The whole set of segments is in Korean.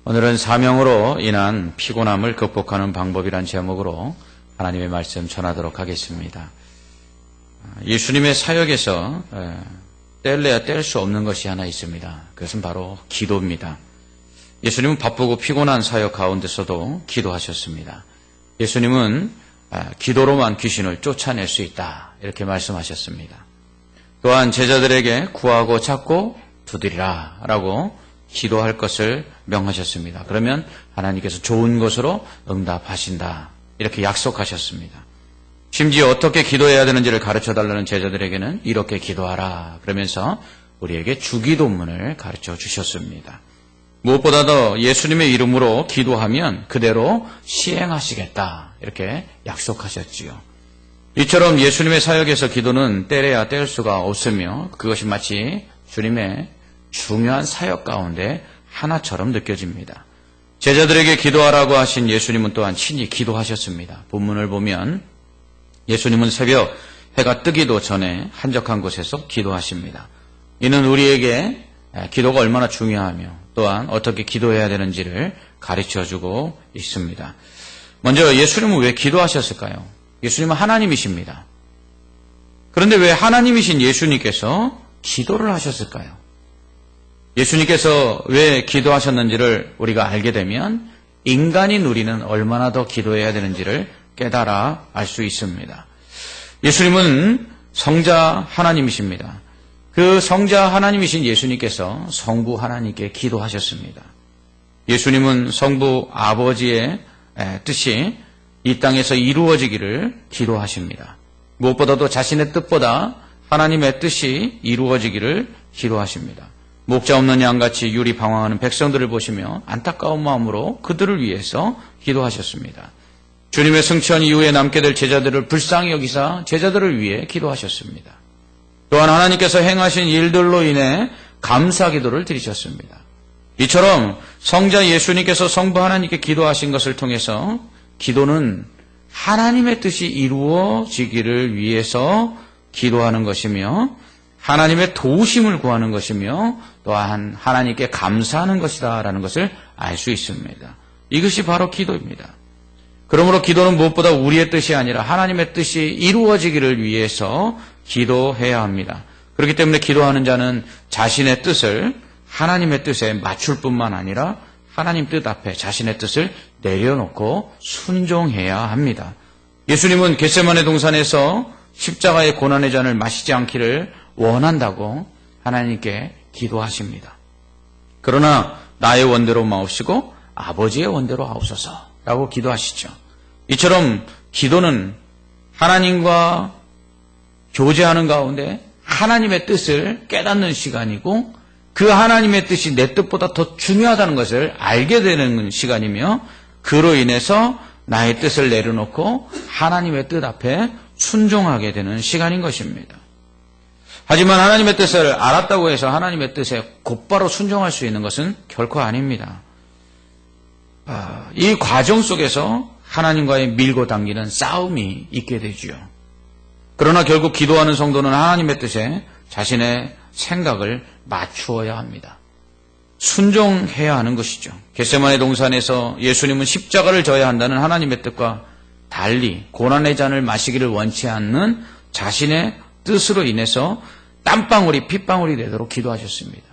오늘은 사명으로 인한 피곤함을 극복하는 방법이란 제목으로 하나님의 말씀 전하도록 하겠습니다. 예수님의 사역에서 뗄래야 뗄 수 없는 것이 하나 있습니다. 그것은 바로 기도입니다. 예수님은 바쁘고 피곤한 사역 가운데서도 기도하셨습니다. 예수님은 기도로만 귀신을 쫓아낼 수 있다, 이렇게 말씀하셨습니다. 또한 제자들에게 구하고 찾고 두드리라 라고 기도할 것을 명하셨습니다. 그러면 하나님께서 좋은 것으로 응답하신다, 이렇게 약속하셨습니다. 심지어 어떻게 기도해야 되는지를 가르쳐달라는 제자들에게는 이렇게 기도하라 그러면서 우리에게 주기도문을 가르쳐 주셨습니다. 무엇보다도 예수님의 이름으로 기도하면 그대로 시행하시겠다, 이렇게 약속하셨지요. 이처럼 예수님의 사역에서 기도는 떼려야 뗄 수가 없으며 그것이 마치 주님의 중요한 사역 가운데 하나처럼 느껴집니다. 제자들에게 기도하라고 하신 예수님은 또한 친히 기도하셨습니다. 본문을 보면 예수님은 새벽 해가 뜨기도 전에 한적한 곳에서 기도하십니다. 이는 우리에게 기도가 얼마나 중요하며 또한 어떻게 기도해야 되는지를 가르쳐주고 있습니다. 먼저 예수님은 왜 기도하셨을까요? 예수님은 하나님이십니다. 그런데 왜 하나님이신 예수님께서 기도를 하셨을까요? 예수님께서 왜 기도하셨는지를 우리가 알게 되면 인간인 우리는 얼마나 더 기도해야 되는지를 깨달아 알 수 있습니다. 예수님은 성자 하나님이십니다. 그 성자 하나님이신 예수님께서 성부 하나님께 기도하셨습니다. 예수님은 성부 아버지의 뜻이 이 땅에서 이루어지기를 기도하십니다. 무엇보다도 자신의 뜻보다 하나님의 뜻이 이루어지기를 기도하십니다. 목자 없는 양같이 유리 방황하는 백성들을 보시며 안타까운 마음으로 그들을 위해서 기도하셨습니다. 주님의 승천 이후에 남게 될 제자들을 불쌍히 여기사 제자들을 위해 기도하셨습니다. 또한 하나님께서 행하신 일들로 인해 감사 기도를 드리셨습니다. 이처럼 성자 예수님께서 성부 하나님께 기도하신 것을 통해서 기도는 하나님의 뜻이 이루어지기를 위해서 기도하는 것이며 하나님의 도우심을 구하는 것이며 또한 하나님께 감사하는 것이다라는 것을 알 수 있습니다. 이것이 바로 기도입니다. 그러므로 기도는 무엇보다 우리의 뜻이 아니라 하나님의 뜻이 이루어지기를 위해서 기도해야 합니다. 그렇기 때문에 기도하는 자는 자신의 뜻을 하나님의 뜻에 맞출 뿐만 아니라 하나님 뜻 앞에 자신의 뜻을 내려놓고 순종해야 합니다. 예수님은 겟세마네 동산에서 십자가의 고난의 잔을 마시지 않기를 원한다고 하나님께 기도하십니다. 그러나 나의 원대로 마옵시고 아버지의 원대로 하옵소서라고 기도하시죠. 이처럼 기도는 하나님과 교제하는 가운데 하나님의 뜻을 깨닫는 시간이고 그 하나님의 뜻이 내 뜻보다 더 중요하다는 것을 알게 되는 시간이며 그로 인해서 나의 뜻을 내려놓고 하나님의 뜻 앞에 순종하게 되는 시간인 것입니다. 하지만 하나님의 뜻을 알았다고 해서 하나님의 뜻에 곧바로 순종할 수 있는 것은 결코 아닙니다. 이 과정 속에서 하나님과의 밀고 당기는 싸움이 있게 되지요. 그러나 결국 기도하는 성도는 하나님의 뜻에 자신의 생각을 맞추어야 합니다. 순종해야 하는 것이죠. 겟세마네 동산에서 예수님은 십자가를 져야 한다는 하나님의 뜻과 달리 고난의 잔을 마시기를 원치 않는 자신의 뜻으로 인해서 땀방울이 핏방울이 되도록 기도하셨습니다.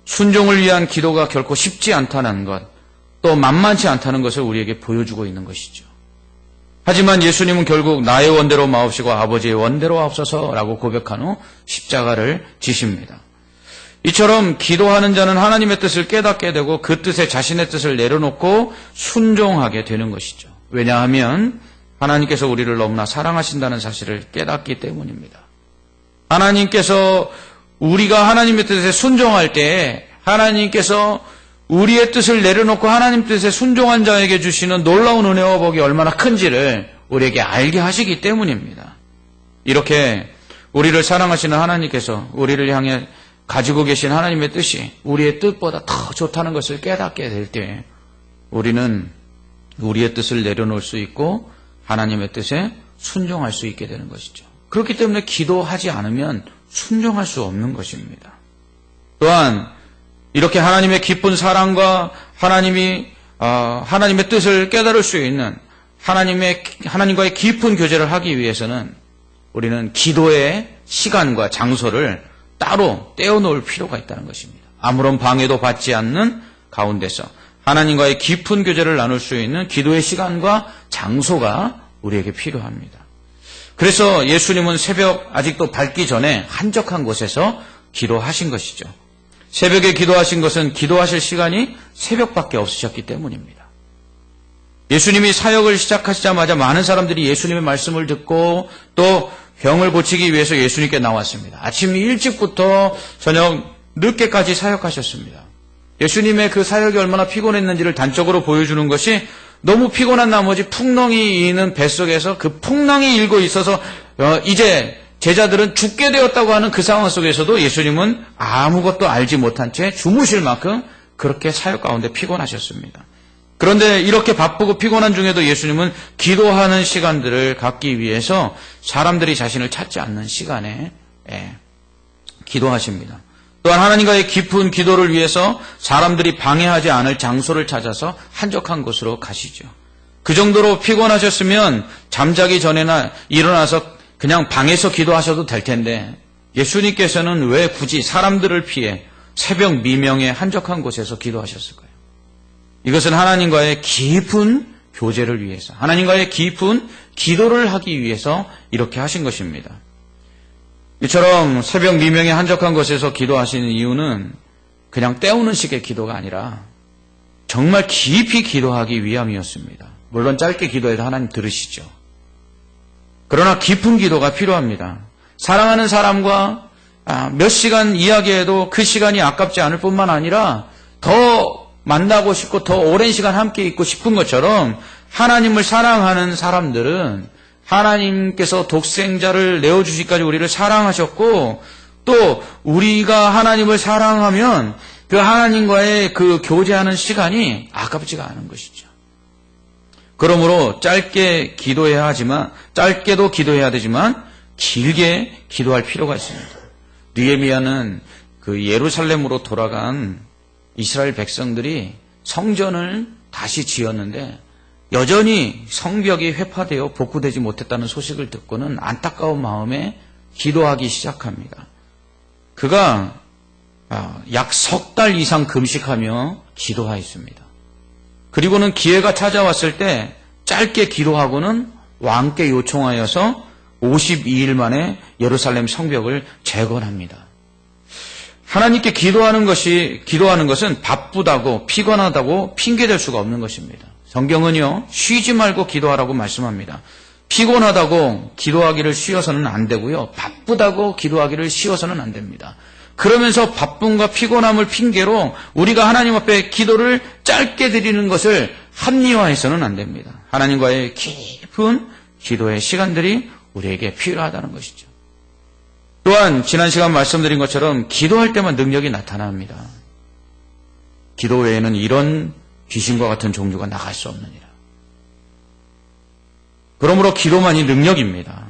순종을 위한 기도가 결코 쉽지 않다는 것, 또 만만치 않다는 것을 우리에게 보여주고 있는 것이죠. 하지만 예수님은 결국 나의 원대로 마옵시고 아버지의 원대로 하옵소서라고 고백한 후 십자가를 지십니다. 이처럼 기도하는 자는 하나님의 뜻을 깨닫게 되고 그 뜻에 자신의 뜻을 내려놓고 순종하게 되는 것이죠. 왜냐하면 하나님께서 우리를 너무나 사랑하신다는 사실을 깨닫기 때문입니다. 하나님께서 우리가 하나님의 뜻에 순종할 때 하나님께서 우리의 뜻을 내려놓고 하나님 뜻에 순종한 자에게 주시는 놀라운 은혜와 복이 얼마나 큰지를 우리에게 알게 하시기 때문입니다. 이렇게 우리를 사랑하시는 하나님께서 우리를 향해 가지고 계신 하나님의 뜻이 우리의 뜻보다 더 좋다는 것을 깨닫게 될 때 우리는 우리의 뜻을 내려놓을 수 있고 하나님의 뜻에 순종할 수 있게 되는 것이죠. 그렇기 때문에 기도하지 않으면 순종할 수 없는 것입니다. 또한 이렇게 하나님의 깊은 사랑과 하나님의 뜻을 깨달을 수 있는 하나님과의 깊은 교제를 하기 위해서는 우리는 기도의 시간과 장소를 따로 떼어놓을 필요가 있다는 것입니다. 아무런 방해도 받지 않는 가운데서 하나님과의 깊은 교제를 나눌 수 있는 기도의 시간과 장소가 우리에게 필요합니다. 그래서 예수님은 새벽 아직도 밝기 전에 한적한 곳에서 기도하신 것이죠. 새벽에 기도하신 것은 기도하실 시간이 새벽밖에 없으셨기 때문입니다. 예수님이 사역을 시작하시자마자 많은 사람들이 예수님의 말씀을 듣고 또 병을 고치기 위해서 예수님께 나왔습니다. 아침 일찍부터 저녁 늦게까지 사역하셨습니다. 예수님의 그 사역이 얼마나 피곤했는지를 단적으로 보여주는 것이 너무 피곤한 나머지 풍랑이 이는 뱃속에서 그 풍랑이 일고 있어서 이제 제자들은 죽게 되었다고 하는 그 상황 속에서도 예수님은 아무것도 알지 못한 채 주무실 만큼 그렇게 사역 가운데 피곤하셨습니다. 그런데 이렇게 바쁘고 피곤한 중에도 예수님은 기도하는 시간들을 갖기 위해서 사람들이 자신을 찾지 않는 시간에 기도하십니다. 또한 하나님과의 깊은 기도를 위해서 사람들이 방해하지 않을 장소를 찾아서 한적한 곳으로 가시죠. 그 정도로 피곤하셨으면 잠자기 전에나 일어나서 그냥 방에서 기도하셔도 될 텐데 예수님께서는 왜 굳이 사람들을 피해 새벽 미명에 한적한 곳에서 기도하셨을까요? 이것은 하나님과의 깊은 교제를 위해서, 하나님과의 깊은 기도를 하기 위해서 이렇게 하신 것입니다. 이처럼 새벽 미명에 한적한 곳에서 기도하시는 이유는 그냥 때우는 식의 기도가 아니라 정말 깊이 기도하기 위함이었습니다. 물론 짧게 기도해도 하나님 들으시죠. 그러나 깊은 기도가 필요합니다. 사랑하는 사람과 몇 시간 이야기해도 그 시간이 아깝지 않을 뿐만 아니라 더 만나고 싶고 더 오랜 시간 함께 있고 싶은 것처럼 하나님을 사랑하는 사람들은 하나님께서 독생자를 내어주시기까지 우리를 사랑하셨고 또 우리가 하나님을 사랑하면 그 하나님과의 그 교제하는 시간이 아깝지가 않은 것이죠. 그러므로 짧게도 기도해야 되지만 길게 기도할 필요가 있습니다. 느헤미야는 그 예루살렘으로 돌아간 이스라엘 백성들이 성전을 다시 지었는데 여전히 성벽이 회파되어 복구되지 못했다는 소식을 듣고는 안타까운 마음에 기도하기 시작합니다. 그가 약 석 달 이상 금식하며 기도하였습니다. 그리고는 기회가 찾아왔을 때 짧게 기도하고는 왕께 요청하여서 52일 만에 예루살렘 성벽을 재건합니다. 하나님께 기도하는 것은 바쁘다고 피곤하다고 핑계댈 수가 없는 것입니다. 성경은요, 쉬지 말고 기도하라고 말씀합니다. 피곤하다고 기도하기를 쉬어서는 안 되고요. 바쁘다고 기도하기를 쉬어서는 안 됩니다. 그러면서 바쁨과 피곤함을 핑계로 우리가 하나님 앞에 기도를 짧게 드리는 것을 합리화해서는 안 됩니다. 하나님과의 깊은 기도의 시간들이 우리에게 필요하다는 것이죠. 또한 지난 시간 말씀드린 것처럼 기도할 때만 능력이 나타납니다. 기도 외에는 이런 귀신과 같은 종류가 나갈 수 없느니라. 그러므로 기도만이 능력입니다.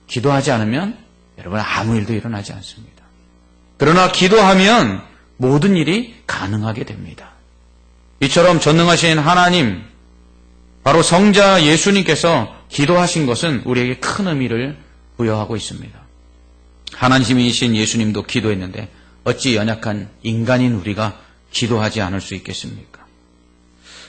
기도하지 않으면 여러분 아무 일도 일어나지 않습니다. 그러나 기도하면 모든 일이 가능하게 됩니다. 이처럼 전능하신 하나님, 바로 성자 예수님께서 기도하신 것은 우리에게 큰 의미를 부여하고 있습니다. 하나님이신 예수님도 기도했는데 어찌 연약한 인간인 우리가 기도하지 않을 수 있겠습니까?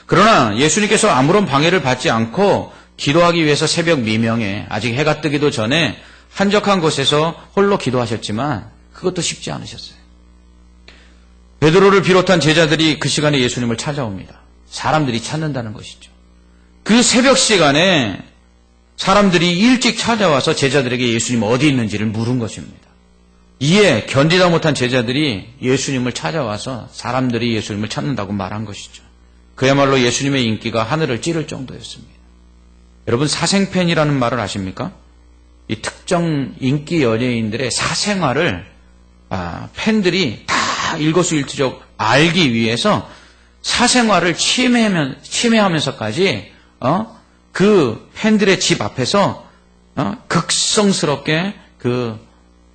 그러나 예수님께서 아무런 방해를 받지 않고 기도하기 위해서 새벽 미명에 아직 해가 뜨기도 전에 한적한 곳에서 홀로 기도하셨지만 그것도 쉽지 않으셨어요. 베드로를 비롯한 제자들이 그 시간에 예수님을 찾아옵니다. 사람들이 찾는다는 것이죠. 그 새벽 시간에 사람들이 일찍 찾아와서 제자들에게 예수님 어디 있는지를 물은 것입니다. 이에 견디다 못한 제자들이 예수님을 찾아와서 사람들이 예수님을 찾는다고 말한 것이죠. 그야말로 예수님의 인기가 하늘을 찌를 정도였습니다. 여러분 사생팬이라는 말을 아십니까? 이 특정 인기 연예인들의 사생활을 팬들이 다 일거수일투족 알기 위해서 사생활을 침해하면서까지 그 팬들의 집 앞에서 극성스럽게 그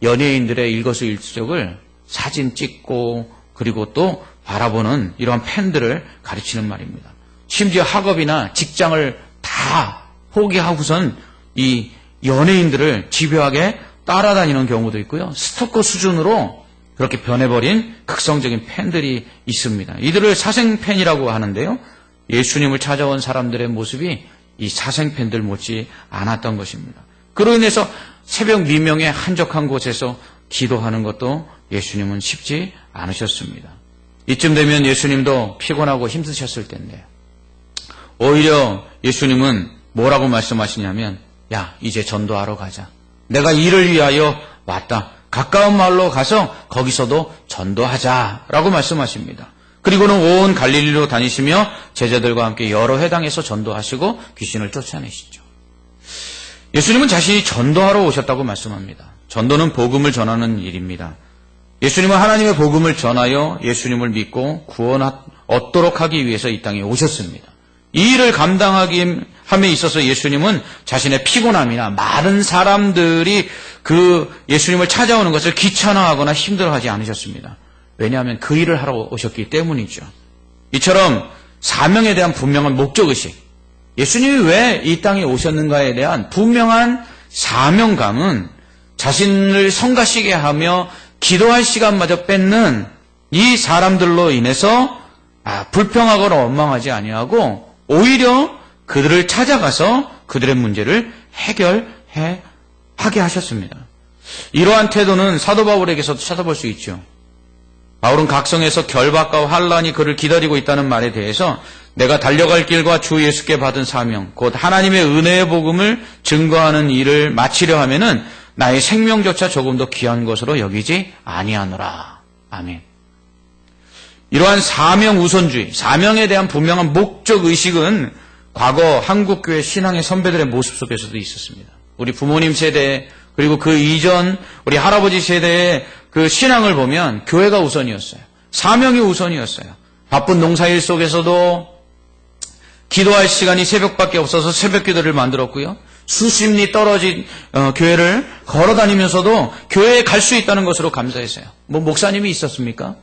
연예인들의 일거수일투족을 사진 찍고 그리고 또 바라보는 이러한 팬들을 가르치는 말입니다. 심지어 학업이나 직장을 다 포기하고선 이 연예인들을 집요하게 따라다니는 경우도 있고요. 스토커 수준으로 그렇게 변해버린 극성적인 팬들이 있습니다. 이들을 사생팬이라고 하는데요. 예수님을 찾아온 사람들의 모습이 이 사생팬들 못지 않았던 것입니다. 그로 인해서 새벽 미명에 한적한 곳에서 기도하는 것도 예수님은 쉽지 않으셨습니다. 이쯤 되면 예수님도 피곤하고 힘드셨을 텐데 오히려 예수님은 뭐라고 말씀하시냐면 야, 이제 전도하러 가자. 내가 이를 위하여 왔다. 가까운 마을로 가서 거기서도 전도하자라고 말씀하십니다. 그리고는 온 갈릴리로 다니시며 제자들과 함께 여러 회당에서 전도하시고 귀신을 쫓아내시죠. 예수님은 자신이 전도하러 오셨다고 말씀합니다. 전도는 복음을 전하는 일입니다. 예수님은 하나님의 복음을 전하여 예수님을 믿고 구원 얻도록 하기 위해서 이 땅에 오셨습니다. 이 일을 감당하기 함에 있어서 예수님은 자신의 피곤함이나 많은 사람들이 그 예수님을 찾아오는 것을 귀찮아하거나 힘들어하지 않으셨습니다. 왜냐하면 그 일을 하러 오셨기 때문이죠. 이처럼 사명에 대한 분명한 목적의식, 예수님이 왜 이 땅에 오셨는가에 대한 분명한 사명감은 자신을 성가시게 하며 기도할 시간마저 뺏는 이 사람들로 인해서 불평하거나 원망하지 아니하고 오히려 그들을 찾아가서 그들의 문제를 해결하게 하셨습니다. 이러한 태도는 사도 바울에게서도 찾아볼 수 있죠. 바울은 각성에서 결박과 환란이 그를 기다리고 있다는 말에 대해서 내가 달려갈 길과 주 예수께 받은 사명, 곧 하나님의 은혜의 복음을 증거하는 일을 마치려 하면은 나의 생명조차 조금 더 귀한 것으로 여기지 아니하노라. 아멘. 이러한 사명 우선주의, 사명에 대한 분명한 목적 의식은 과거 한국교회 신앙의 선배들의 모습 속에서도 있었습니다. 우리 부모님 세대 그리고 그 이전 우리 할아버지 세대의 그 신앙을 보면 교회가 우선이었어요. 사명이 우선이었어요. 바쁜 농사일 속에서도 기도할 시간이 새벽밖에 없어서 새벽 기도를 만들었고요. 수십 리 떨어진 교회를 걸어다니면서도 교회에 갈 수 있다는 것으로 감사했어요. 뭐 목사님이 있었습니까?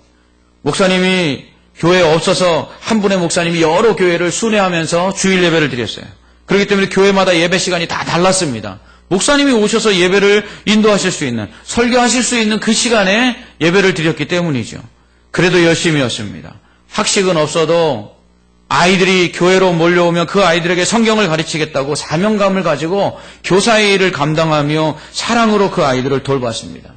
목사님이 교회에 없어서 한 분의 목사님이 여러 교회를 순회하면서 주일 예배를 드렸어요. 그렇기 때문에 교회마다 예배 시간이 다 달랐습니다. 목사님이 오셔서 예배를 인도하실 수 있는, 설교하실 수 있는 그 시간에 예배를 드렸기 때문이죠. 그래도 열심히였습니다. 학식은 없어도 아이들이 교회로 몰려오면 그 아이들에게 성경을 가르치겠다고 사명감을 가지고 교사의 일을 감당하며 사랑으로 그 아이들을 돌봤습니다.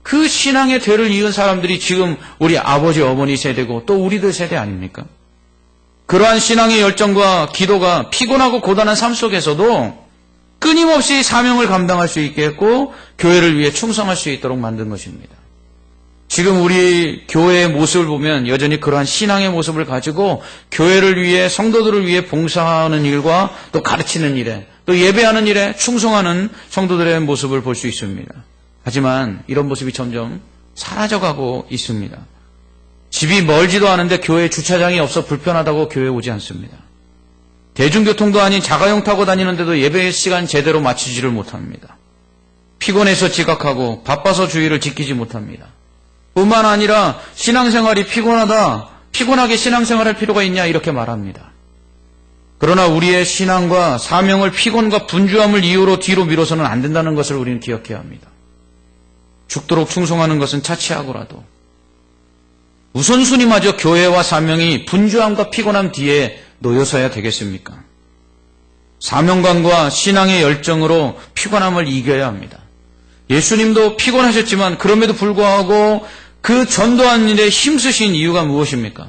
그 신앙의 대를 이은 사람들이 지금 우리 아버지 어머니 세대고 또 우리들 세대 아닙니까? 그러한 신앙의 열정과 기도가 피곤하고 고단한 삶 속에서도 끊임없이 사명을 감당할 수 있게 했고 교회를 위해 충성할 수 있도록 만든 것입니다. 지금 우리 교회의 모습을 보면 여전히 그러한 신앙의 모습을 가지고 교회를 위해 성도들을 위해 봉사하는 일과 또 가르치는 일에 또 예배하는 일에 충성하는 성도들의 모습을 볼 수 있습니다. 하지만 이런 모습이 점점 사라져가고 있습니다. 집이 멀지도 않은데 교회에 주차장이 없어 불편하다고 교회에 오지 않습니다. 대중교통도 아닌 자가용 타고 다니는데도 예배 시간 제대로 마치지를 못합니다. 피곤해서 지각하고 바빠서 주의를 지키지 못합니다. 뿐만 아니라 신앙생활이 피곤하게 신앙생활할 필요가 있냐 이렇게 말합니다. 그러나 우리의 신앙과 사명을 피곤과 분주함을 이유로 뒤로 미뤄서는 안 된다는 것을 우리는 기억해야 합니다. 죽도록 충성하는 것은 차치하고라도 우선순위마저 교회와 사명이 분주함과 피곤함 뒤에 놓여서야 되겠습니까? 사명감과 신앙의 열정으로 피곤함을 이겨야 합니다. 예수님도 피곤하셨지만 그럼에도 불구하고 그 전도한 일에 힘쓰신 이유가 무엇입니까?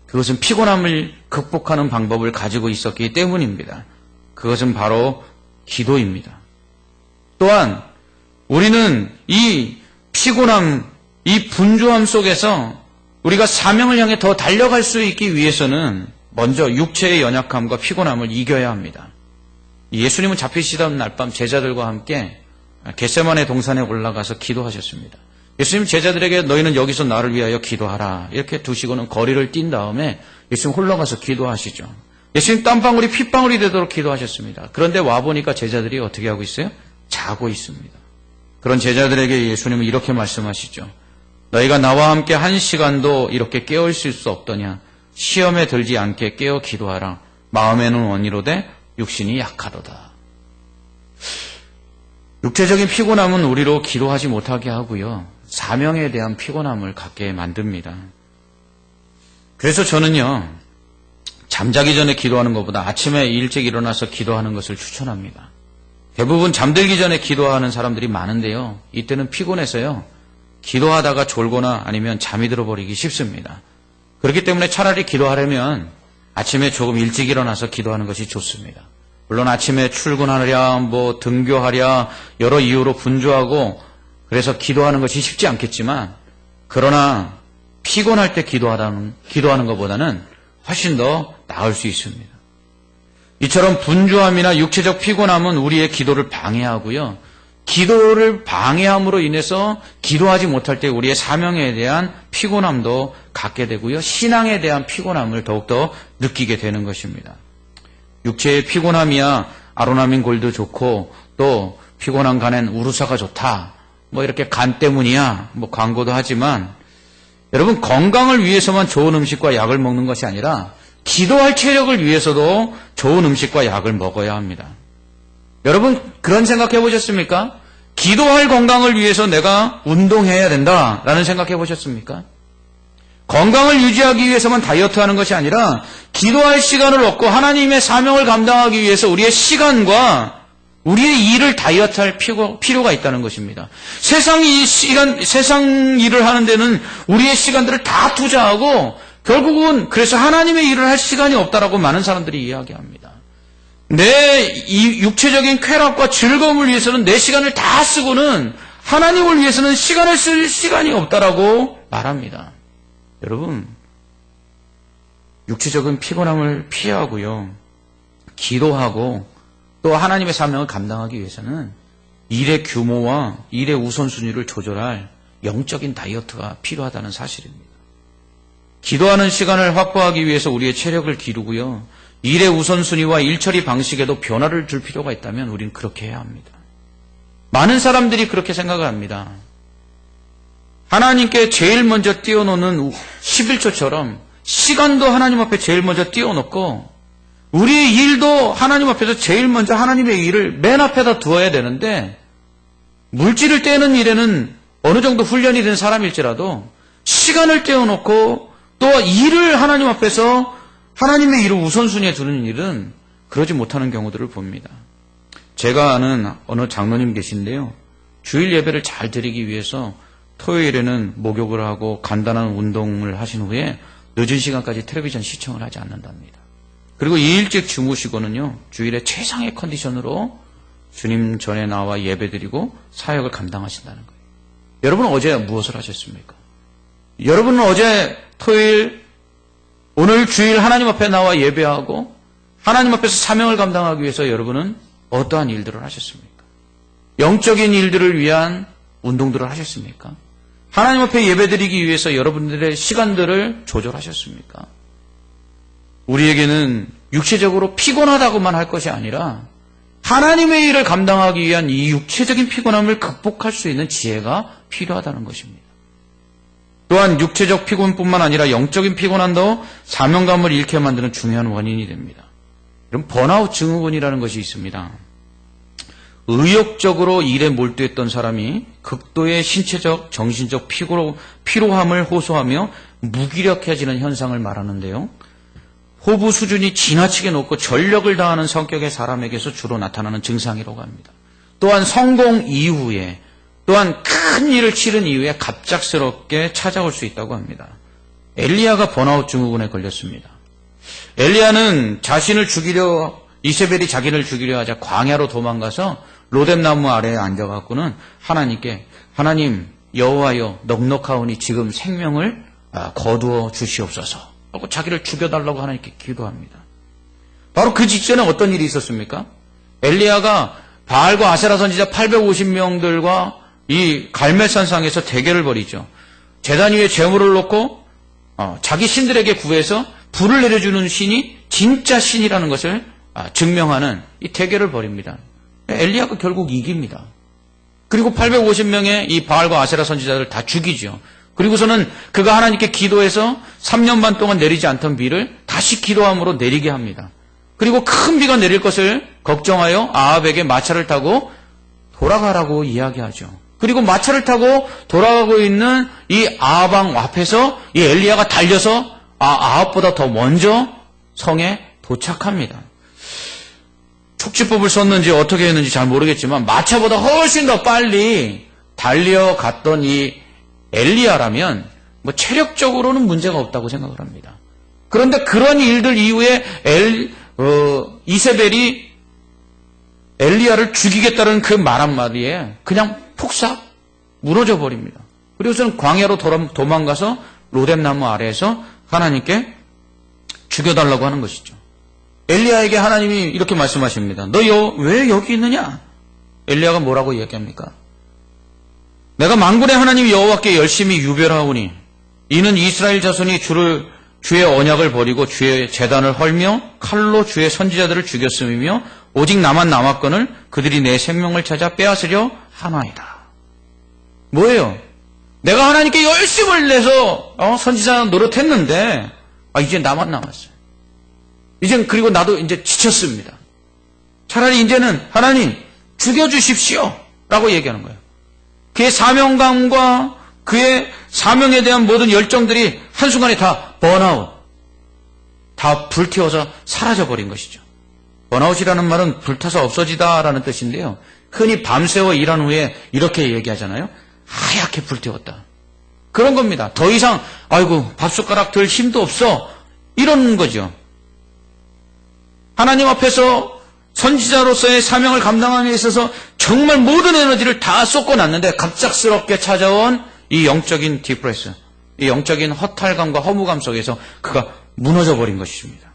그것은 피곤함을 극복하는 방법을 가지고 있었기 때문입니다. 그것은 바로 기도입니다. 또한 우리는 이 피곤함, 이 분주함 속에서 우리가 사명을 향해 더 달려갈 수 있기 위해서는 먼저 육체의 연약함과 피곤함을 이겨야 합니다. 예수님은 잡히시던 날밤 제자들과 함께 겟세마네 동산에 올라가서 기도하셨습니다. 예수님 제자들에게 너희는 여기서 나를 위하여 기도하라 이렇게 두시고는 거리를 뛴 다음에 예수님 홀로 가서 기도하시죠. 예수님 땀방울이 핏방울이 되도록 기도하셨습니다. 그런데 와보니까 제자들이 어떻게 하고 있어요? 자고 있습니다. 그런 제자들에게 예수님은 이렇게 말씀하시죠. 너희가 나와 함께 한 시간도 이렇게 깨어 있을 수 없더냐. 시험에 들지 않게 깨어 기도하라. 마음에는 원이로되 육신이 약하도다. 육체적인 피곤함은 우리로 기도하지 못하게 하고요. 사명에 대한 피곤함을 갖게 만듭니다. 그래서 저는요, 잠자기 전에 기도하는 것보다 아침에 일찍 일어나서 기도하는 것을 추천합니다. 대부분 잠들기 전에 기도하는 사람들이 많은데요. 이때는 피곤해서요. 기도하다가 졸거나 아니면 잠이 들어버리기 쉽습니다. 그렇기 때문에 차라리 기도하려면 아침에 조금 일찍 일어나서 기도하는 것이 좋습니다. 물론 아침에 출근하랴, 등교하랴 여러 이유로 분주하고 그래서 기도하는 것이 쉽지 않겠지만 그러나 피곤할 때 기도하는 것보다는 훨씬 더 나을 수 있습니다. 이처럼 분주함이나 육체적 피곤함은 우리의 기도를 방해하고요. 기도를 방해함으로 인해서 기도하지 못할 때 우리의 사명에 대한 피곤함도 갖게 되고요. 신앙에 대한 피곤함을 더욱더 느끼게 되는 것입니다. 육체의 피곤함이야 아로나민 골드 좋고 또 피곤한 간엔 우루사가 좋다. 이렇게 간 때문이야. 광고도 하지만 여러분 건강을 위해서만 좋은 음식과 약을 먹는 것이 아니라 기도할 체력을 위해서도 좋은 음식과 약을 먹어야 합니다. 여러분 그런 생각해 보셨습니까? 기도할 건강을 위해서 내가 운동해야 된다라는 생각해 보셨습니까? 건강을 유지하기 위해서만 다이어트하는 것이 아니라 기도할 시간을 얻고 하나님의 사명을 감당하기 위해서 우리의 시간과 우리의 일을 다이어트할 필요가 있다는 것입니다. 세상 일을 하는 데는 우리의 시간들을 다 투자하고 결국은 그래서 하나님의 일을 할 시간이 없다라고 많은 사람들이 이야기합니다. 내 이 육체적인 쾌락과 즐거움을 위해서는 내 시간을 다 쓰고는 하나님을 위해서는 시간을 쓸 시간이 없다라고 말합니다. 여러분, 육체적인 피곤함을 피하고요. 기도하고 또 하나님의 사명을 감당하기 위해서는 일의 규모와 일의 우선순위를 조절할 영적인 다이어트가 필요하다는 사실입니다. 기도하는 시간을 확보하기 위해서 우리의 체력을 기르고요. 일의 우선순위와 일처리 방식에도 변화를 줄 필요가 있다면 우리는 그렇게 해야 합니다. 많은 사람들이 그렇게 생각을 합니다. 하나님께 제일 먼저 띄워놓는 11조처럼 시간도 하나님 앞에 제일 먼저 띄워놓고 우리의 일도 하나님 앞에서 제일 먼저 하나님의 일을 맨 앞에다 두어야 되는데 물질을 떼는 일에는 어느 정도 훈련이 된 사람일지라도 시간을 떼어놓고 또 일을 하나님 앞에서 하나님의 일을 우선순위에 두는 일은 그러지 못하는 경우들을 봅니다. 제가 아는 어느 장로님 계신데요. 주일 예배를 잘 드리기 위해서 토요일에는 목욕을 하고 간단한 운동을 하신 후에 늦은 시간까지 텔레비전 시청을 하지 않는답니다. 그리고 일찍 주무시고는요. 주일에 최상의 컨디션으로 주님 전에 나와 예배드리고 사역을 감당하신다는 거예요. 여러분은 어제 무엇을 하셨습니까? 여러분은 어제 토요일 오늘 주일 하나님 앞에 나와 예배하고 하나님 앞에서 사명을 감당하기 위해서 여러분은 어떠한 일들을 하셨습니까? 영적인 일들을 위한 운동들을 하셨습니까? 하나님 앞에 예배드리기 위해서 여러분들의 시간들을 조절하셨습니까? 우리에게는 육체적으로 피곤하다고만 할 것이 아니라 하나님의 일을 감당하기 위한 이 육체적인 피곤함을 극복할 수 있는 지혜가 필요하다는 것입니다. 또한 육체적 피곤뿐만 아니라 영적인 피곤함도 사명감을 잃게 만드는 중요한 원인이 됩니다. 그럼 번아웃 증후군이라는 것이 있습니다. 의욕적으로 일에 몰두했던 사람이 극도의 신체적, 정신적 피로함을 호소하며 무기력해지는 현상을 말하는데요. 호부 수준이 지나치게 높고 전력을 다하는 성격의 사람에게서 주로 나타나는 증상이라고 합니다. 또한 성공 이후에 또한 큰 일을 치른 이후에 갑작스럽게 찾아올 수 있다고 합니다. 엘리야가 번아웃 증후군에 걸렸습니다. 엘리야는 이세벨이 자기를 죽이려 하자 광야로 도망가서 로뎀나무 아래에 앉아갖고는 하나님께 하나님 여호와여 넉넉하오니 지금 생명을 거두어 주시옵소서 하고 자기를 죽여달라고 하나님께 기도합니다. 바로 그 직전에 어떤 일이 있었습니까? 엘리야가 바알과 아세라 선지자 850명들과 이 갈멜산상에서 대결을 벌이죠. 제단 위에 제물을 놓고 자기 신들에게 구해서 불을 내려주는 신이 진짜 신이라는 것을 증명하는 이 대결을 벌입니다. 엘리야가 결국 이깁니다. 그리고 850명의 이 바알과 아세라 선지자들을 다 죽이죠. 그리고서는 그가 하나님께 기도해서 3년 반 동안 내리지 않던 비를 다시 기도함으로 내리게 합니다. 그리고 큰 비가 내릴 것을 걱정하여 아합에게 마차를 타고 돌아가라고 이야기하죠. 그리고 마차를 타고 돌아가고 있는 이 아합 왕 앞에서 이 엘리야가 달려서 아합보다 더 먼저 성에 도착합니다. 촉지법을 썼는지 어떻게 했는지 잘 모르겠지만 마차보다 훨씬 더 빨리 달려갔던 이 엘리야라면 뭐 체력적으로는 문제가 없다고 생각을 합니다. 그런데 그런 일들 이후에 이세벨이 엘리야를 죽이겠다는 그 말 한마디에 그냥 폭삭 무너져 버립니다. 그리고서는 광야로 도망가서 로뎀나무 아래에서 하나님께 죽여달라고 하는 것이죠. 엘리야에게 하나님이 이렇게 말씀하십니다. 너 왜 여기 있느냐? 엘리야가 뭐라고 이야기합니까? 내가 만군의 하나님 여호와께 열심히 유별하오니 이는 이스라엘 자손이 주의 언약을 버리고 주의 제단을 헐며 칼로 주의 선지자들을 죽였음이며 오직 나만 남았거늘 그들이 내 생명을 찾아 빼앗으려 하나이다. 뭐예요? 내가 하나님께 열심을 내서 선지자 노릇했는데 이제 나만 남았어요. 이젠 그리고 나도 이제 지쳤습니다. 차라리 이제는 하나님 죽여주십시오 라고 얘기하는 거예요. 그의 사명감과 그의 사명에 대한 모든 열정들이 한순간에 다 번아웃, 다 불태워서 사라져버린 것이죠. 번아웃이라는 말은 불타서 없어지다라는 뜻인데요. 흔히 밤새워 일한 후에 이렇게 얘기하잖아요. 하얗게 불태웠다. 그런 겁니다. 더 이상 밥숟가락 들 힘도 없어. 이런 거죠. 하나님 앞에서 선지자로서의 사명을 감당함에 있어서 정말 모든 에너지를 다 쏟고났는데 갑작스럽게 찾아온 이 영적인 디프레스, 이 영적인 허탈감과 허무감 속에서 그가 무너져버린 것입니다.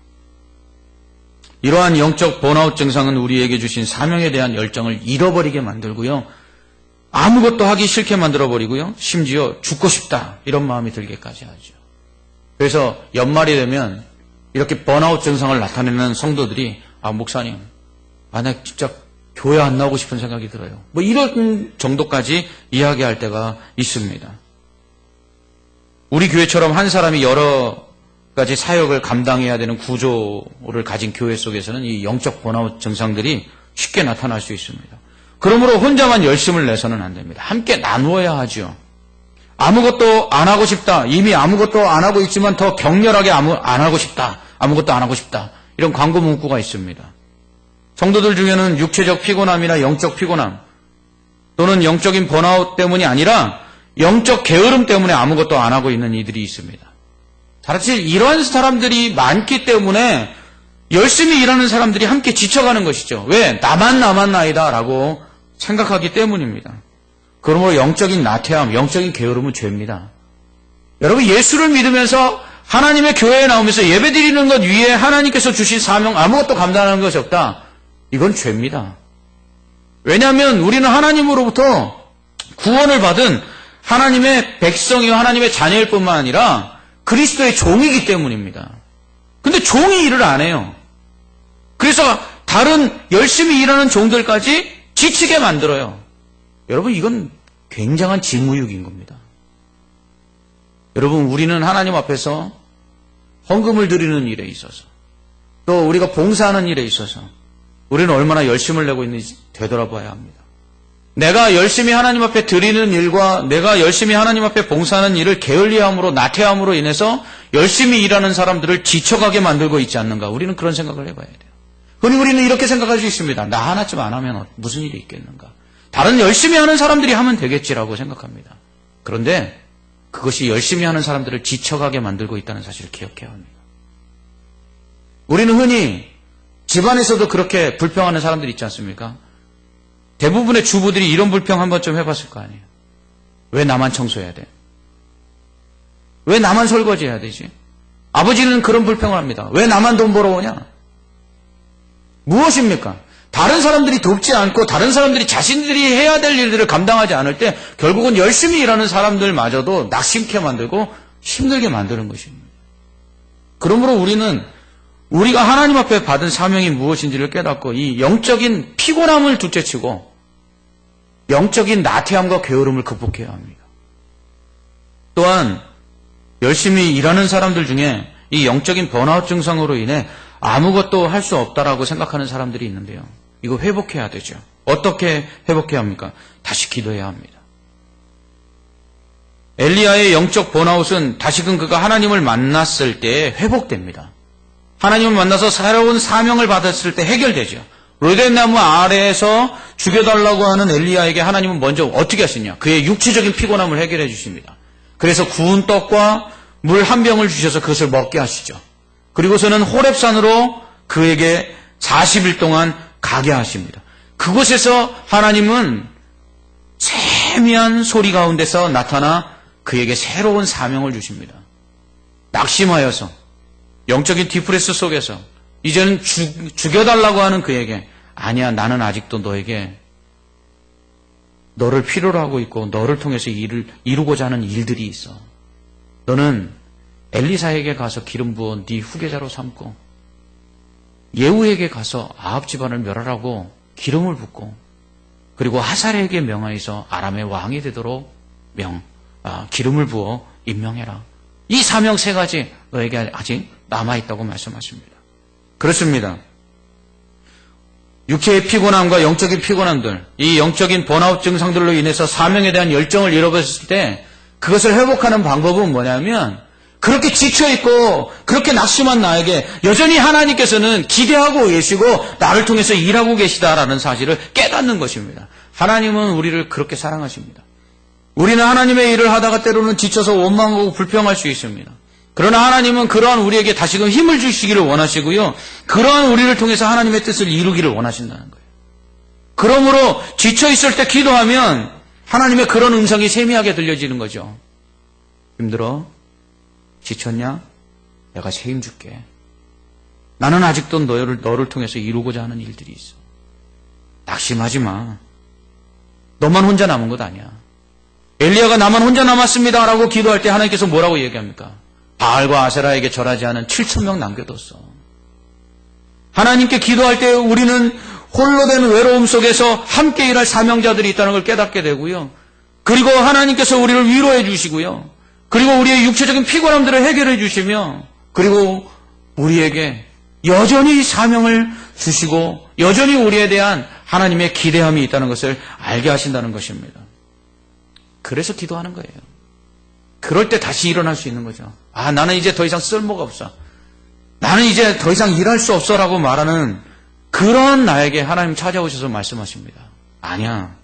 이러한 영적 번아웃 증상은 우리에게 주신 사명에 대한 열정을 잃어버리게 만들고요. 아무것도 하기 싫게 만들어버리고요. 심지어 죽고 싶다 이런 마음이 들게까지 하죠. 그래서 연말이 되면 이렇게 번아웃 증상을 나타내는 성도들이 목사님 나 진짜 교회 안 나오고 싶은 생각이 들어요. 뭐 이런 정도까지 이야기할 때가 있습니다. 우리 교회처럼 한 사람이 여러 가지 사역을 감당해야 되는 구조를 가진 교회 속에서는 이 영적 번아웃 증상들이 쉽게 나타날 수 있습니다. 그러므로 혼자만 열심을 내서는 안 됩니다. 함께 나누어야 하죠. 아무것도 안 하고 싶다. 이미 아무것도 안 하고 있지만 더 격렬하게 안 하고 싶다. 아무것도 안 하고 싶다. 이런 광고 문구가 있습니다. 성도들 중에는 육체적 피곤함이나 영적 피곤함 또는 영적인 번아웃 때문이 아니라 영적 게으름 때문에 아무것도 안 하고 있는 이들이 있습니다. 사실 이러한 사람들이 많기 때문에 열심히 일하는 사람들이 함께 지쳐가는 것이죠. 왜? 나만 남았나이다 라고 생각하기 때문입니다. 그러므로 영적인 나태함, 영적인 게으름은 죄입니다. 여러분 예수를 믿으면서 하나님의 교회에 나오면서 예배드리는 것 위에 하나님께서 주신 사명 아무것도 감당하는 것이 없다. 이건 죄입니다. 왜냐하면 우리는 하나님으로부터 구원을 받은 하나님의 백성이요 하나님의 자녀일 뿐만 아니라 그리스도의 종이기 때문입니다. 근데 종이 일을 안 해요. 그래서 다른 열심히 일하는 종들까지 지치게 만들어요. 여러분 이건 굉장한 직무유기인 겁니다. 여러분 우리는 하나님 앞에서 헌금을 드리는 일에 있어서 또 우리가 봉사하는 일에 있어서 우리는 얼마나 열심을 내고 있는지 되돌아봐야 합니다. 내가 열심히 하나님 앞에 드리는 일과 내가 열심히 하나님 앞에 봉사하는 일을 게을리함으로 나태함으로 인해서 열심히 일하는 사람들을 지쳐가게 만들고 있지 않는가. 우리는 그런 생각을 해봐야 돼요. 흔히 우리는 이렇게 생각할 수 있습니다. 나 하나쯤 안 하면 무슨 일이 있겠는가. 다른 열심히 하는 사람들이 하면 되겠지라고 생각합니다. 그런데 그것이 열심히 하는 사람들을 지쳐가게 만들고 있다는 사실을 기억해야 합니다. 우리는 흔히 집안에서도 그렇게 불평하는 사람들이 있지 않습니까? 대부분의 주부들이 이런 불평 한 번쯤 해봤을 거 아니에요. 왜 나만 청소해야 돼? 왜 나만 설거지해야 되지? 아버지는 그런 불평을 합니다. 왜 나만 돈 벌어오냐? 무엇입니까? 다른 사람들이 돕지 않고 다른 사람들이 자신들이 해야 될 일들을 감당하지 않을 때 결국은 열심히 일하는 사람들마저도 낙심케 만들고 힘들게 만드는 것입니다. 그러므로 우리는 우리가 하나님 앞에 받은 사명이 무엇인지를 깨닫고 이 영적인 피곤함을 둘째치고 영적인 나태함과 게으름을 극복해야 합니다. 또한 열심히 일하는 사람들 중에 이 영적인 번아웃 증상으로 인해 아무것도 할 수 없다라고 생각하는 사람들이 있는데요. 이거 회복해야 되죠. 어떻게 회복해야 합니까? 다시 기도해야 합니다. 엘리야의 영적 번아웃은 다시금 그가 하나님을 만났을 때 회복됩니다. 하나님을 만나서 새로운 사명을 받았을 때 해결되죠. 로뎀나무 아래에서 죽여달라고 하는 엘리야에게 하나님은 먼저 어떻게 하시냐? 그의 육체적인 피곤함을 해결해 주십니다. 그래서 구운 떡과 물 한 병을 주셔서 그것을 먹게 하시죠. 그리고서는 호렙산으로 그에게 40일 동안 가게 하십니다. 그곳에서 하나님은 세미한 소리 가운데서 나타나 그에게 새로운 사명을 주십니다. 낙심하여서 영적인 디프레스 속에서 이제는 죽여달라고 하는 그에게 아니야, 나는 아직도 너에게 너를 필요로 하고 있고 너를 통해서 일을 이루고자 하는 일들이 있어. 너는 엘리사에게 가서 기름 부어 네 후계자로 삼고 예후에게 가서 아합 집안을 멸하라고 기름을 붓고 그리고 하살에게 명하여서 아람의 왕이 되도록 기름을 부어 임명해라. 이 사명 세 가지 너에게 아직 남아있다고 말씀하십니다. 그렇습니다. 육체의 피곤함과 영적인 피곤함들, 이 영적인 번아웃 증상들로 인해서 사명에 대한 열정을 잃어버렸을 때 그것을 회복하는 방법은 뭐냐면 그렇게 지쳐있고 그렇게 낙심한 나에게 여전히 하나님께서는 기대하고 계시고 나를 통해서 일하고 계시다라는 사실을 깨닫는 것입니다. 하나님은 우리를 그렇게 사랑하십니다. 우리는 하나님의 일을 하다가 때로는 지쳐서 원망하고 불평할 수 있습니다. 그러나 하나님은 그러한 우리에게 다시금 힘을 주시기를 원하시고요. 그러한 우리를 통해서 하나님의 뜻을 이루기를 원하신다는 거예요. 그러므로 지쳐있을 때 기도하면 하나님의 그런 음성이 세미하게 들려지는 거죠. 힘들어? 지쳤냐? 내가 새 힘 줄게. 나는 아직도 너를 통해서 이루고자 하는 일들이 있어. 낙심하지 마. 너만 혼자 남은 것 아니야. 엘리야가 나만 혼자 남았습니다라고 기도할 때 하나님께서 뭐라고 얘기합니까? 바알과 아세라에게 절하지 않은 7,000명 남겨뒀어. 하나님께 기도할 때 우리는 홀로 된 외로움 속에서 함께 일할 사명자들이 있다는 걸 깨닫게 되고요. 그리고 하나님께서 우리를 위로해 주시고요. 그리고 우리의 육체적인 피곤함들을 해결해 주시며 그리고 우리에게 여전히 사명을 주시고 여전히 우리에 대한 하나님의 기대함이 있다는 것을 알게 하신다는 것입니다. 그래서 기도하는 거예요. 그럴 때 다시 일어날 수 있는 거죠. 아, 나는 이제 더 이상 쓸모가 없어. 나는 이제 더 이상 일할 수 없어라고 말하는 그런 나에게 하나님 찾아오셔서 말씀하십니다. 아니야,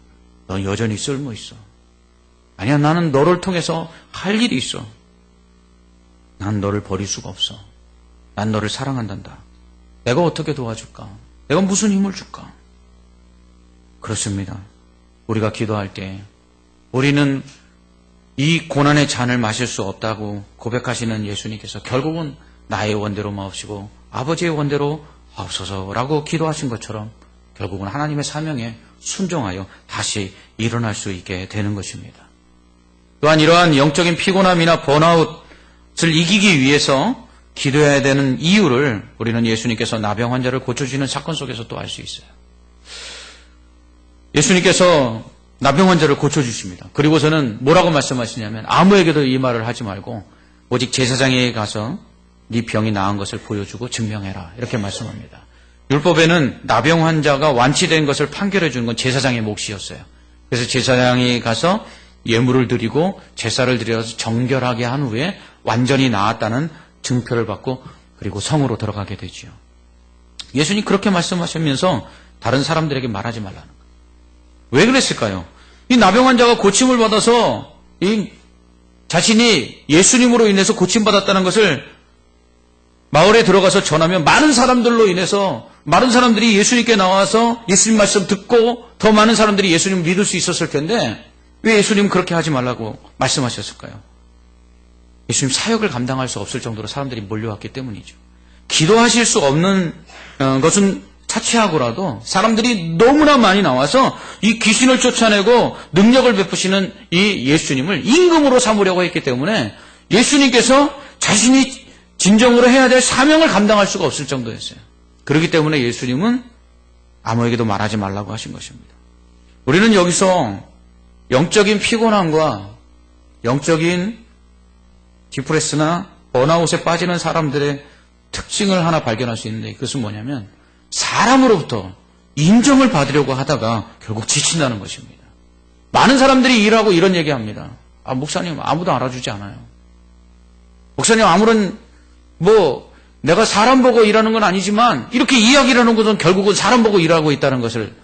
너 여전히 쓸모 있어. 아니야, 나는 너를 통해서 할 일이 있어. 난 너를 버릴 수가 없어. 난 너를 사랑한단다. 내가 어떻게 도와줄까? 내가 무슨 힘을 줄까? 그렇습니다. 우리가 기도할 때 우리는 이 고난의 잔을 마실 수 없다고 고백하시는 예수님께서 결국은 나의 원대로 마옵시고 아버지의 원대로 하옵소서라고 기도하신 것처럼 결국은 하나님의 사명에 순종하여 다시 일어날 수 있게 되는 것입니다. 또한 이러한 영적인 피곤함이나 번아웃을 이기기 위해서 기도해야 되는 이유를 우리는 예수님께서 나병 환자를 고쳐주시는 사건 속에서 또 알 수 있어요. 예수님께서 나병 환자를 고쳐주십니다. 그리고서는 뭐라고 말씀하시냐면 아무에게도 이 말을 하지 말고 오직 제사장에게 가서 네 병이 나은 것을 보여주고 증명해라. 이렇게 말씀합니다. 율법에는 나병 환자가 완치된 것을 판결해 주는 건 제사장의 몫이었어요. 그래서 제사장이 가서 예물을 드리고 제사를 드려서 정결하게 한 후에 완전히 나았다는 증표를 받고 그리고 성으로 들어가게 되지요. 예수님 그렇게 말씀하시면서 다른 사람들에게 말하지 말라는 거예요. 왜 그랬을까요? 이 나병 환자가 고침을 받아서 이 자신이 예수님으로 인해서 고침받았다는 것을 마을에 들어가서 전하면 많은 사람들로 인해서 많은 사람들이 예수님께 나와서 예수님 말씀 듣고 더 많은 사람들이 예수님을 믿을 수 있었을 텐데 왜 예수님은 그렇게 하지 말라고 말씀하셨을까요? 예수님 사역을 감당할 수 없을 정도로 사람들이 몰려왔기 때문이죠. 기도하실 수 없는 것은 차치하고라도 사람들이 너무나 많이 나와서 이 귀신을 쫓아내고 능력을 베푸시는 이 예수님을 임금으로 삼으려고 했기 때문에 예수님께서 자신이 진정으로 해야 될 사명을 감당할 수가 없을 정도였어요. 그렇기 때문에 예수님은 아무에게도 말하지 말라고 하신 것입니다. 우리는 여기서 영적인 피곤함과 영적인 디프레스나 번아웃에 빠지는 사람들의 특징을 하나 발견할 수 있는데 그것은 뭐냐면 사람으로부터 인정을 받으려고 하다가 결국 지친다는 것입니다. 많은 사람들이 일하고 이런 얘기합니다. 목사님 아무도 알아주지 않아요. 목사님 아무런 내가 사람 보고 일하는 건 아니지만 이렇게 이야기를 하는 것은 결국은 사람 보고 일하고 있다는 것을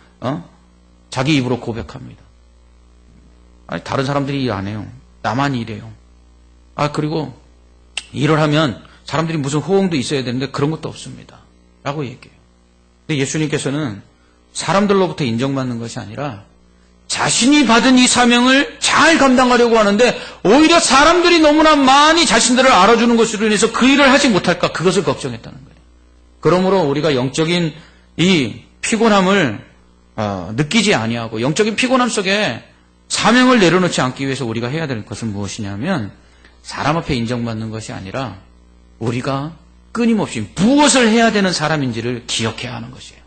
자기 입으로 고백합니다. 다른 사람들이 일 안 해요. 나만 일해요. 그리고 일을 하면 사람들이 무슨 호응도 있어야 되는데 그런 것도 없습니다. 라고 얘기해요. 근데 예수님께서는 사람들로부터 인정받는 것이 아니라 자신이 받은 이 사명을 잘 감당하려고 하는데 오히려 사람들이 너무나 많이 자신들을 알아주는 것으로 인해서 그 일을 하지 못할까 그것을 걱정했다는 거예요. 그러므로 우리가 영적인 이 피곤함을 느끼지 아니하고 영적인 피곤함 속에 사명을 내려놓지 않기 위해서 우리가 해야 될 것은 무엇이냐면 사람 앞에 인정받는 것이 아니라 우리가 끊임없이 무엇을 해야 되는 사람인지를 기억해야 하는 것이에요.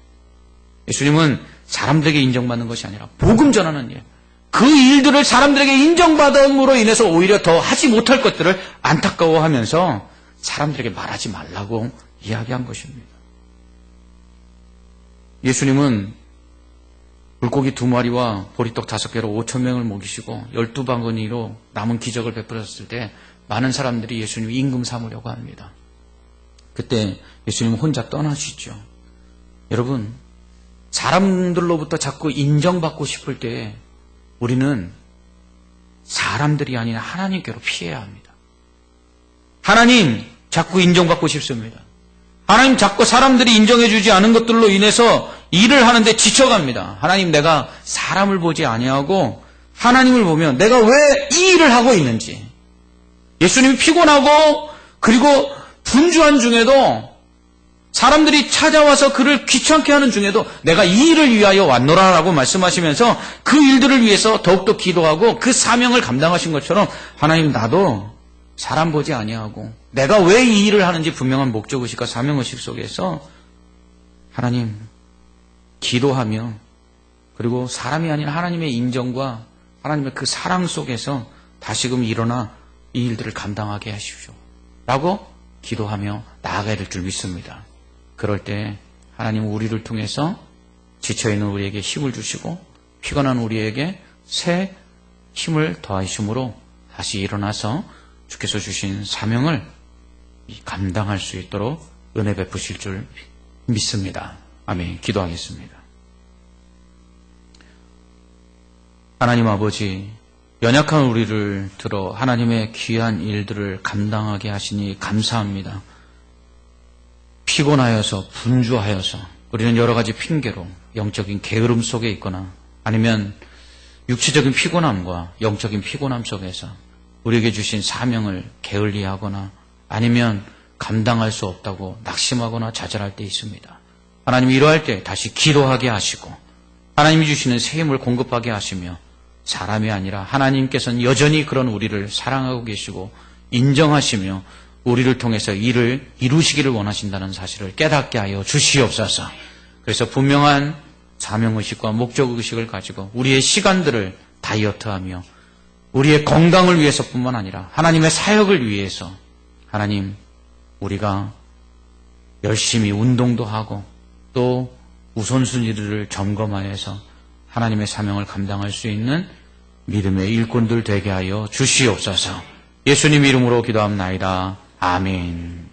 예수님은 사람들에게 인정받는 것이 아니라 복음 전하는 일, 그 일들을 사람들에게 인정받음으로 인해서 오히려 더 하지 못할 것들을 안타까워하면서 사람들에게 말하지 말라고 이야기한 것입니다. 예수님은 물고기 2마리와 보리떡 5개로 5,000명을 먹이시고 12바구니로 남은 기적을 베풀었을 때 많은 사람들이 예수님 임금 삼으려고 합니다. 그때 예수님은 혼자 떠나시죠. 여러분, 사람들로부터 자꾸 인정받고 싶을 때 우리는 사람들이 아닌 하나님께로 피해야 합니다. 하나님 자꾸 인정받고 싶습니다. 하나님 자꾸 사람들이 인정해주지 않은 것들로 인해서 일을 하는데 지쳐갑니다. 하나님 내가 사람을 보지 아니하고 하나님을 보면 내가 왜 이 일을 하고 있는지 예수님이 피곤하고 그리고 분주한 중에도 사람들이 찾아와서 그를 귀찮게 하는 중에도 내가 이 일을 위하여 왔노라라고 말씀하시면서 그 일들을 위해서 더욱더 기도하고 그 사명을 감당하신 것처럼 하나님 나도 사람 보지 아니하고 내가 왜 이 일을 하는지 분명한 목적의식과 사명의식 속에서 하나님 기도하며 그리고 사람이 아닌 하나님의 인정과 하나님의 그 사랑 속에서 다시금 일어나 이 일들을 감당하게 하십시오 라고 기도하며 나아가야 될 줄 믿습니다. 그럴 때 하나님은 우리를 통해서 지쳐있는 우리에게 힘을 주시고 피곤한 우리에게 새 힘을 더하심으로 다시 일어나서 주께서 주신 사명을 감당할 수 있도록 은혜 베푸실 줄 믿습니다. 아멘. 기도하겠습니다. 하나님 아버지, 연약한 우리를 들어 하나님의 귀한 일들을 감당하게 하시니 감사합니다. 피곤하여서 분주하여서 우리는 여러 가지 핑계로 영적인 게으름 속에 있거나 아니면 육체적인 피곤함과 영적인 피곤함 속에서 우리에게 주신 사명을 게을리하거나 아니면 감당할 수 없다고 낙심하거나 좌절할 때 있습니다. 하나님 이러할 때 다시 기도하게 하시고 하나님이 주시는 새 힘을 공급하게 하시며 사람이 아니라 하나님께서는 여전히 그런 우리를 사랑하고 계시고 인정하시며 우리를 통해서 일을 이루시기를 원하신다는 사실을 깨닫게 하여 주시옵소서. 그래서 분명한 사명의식과 목적의식을 가지고 우리의 시간들을 다이어트하며 우리의 건강을 위해서뿐만 아니라 하나님의 사역을 위해서 하나님 우리가 열심히 운동도 하고 또 우선순위들을 점검하여서 하나님의 사명을 감당할 수 있는 믿음의 일꾼들 되게 하여 주시옵소서. 예수님 이름으로 기도합나이다. 아멘.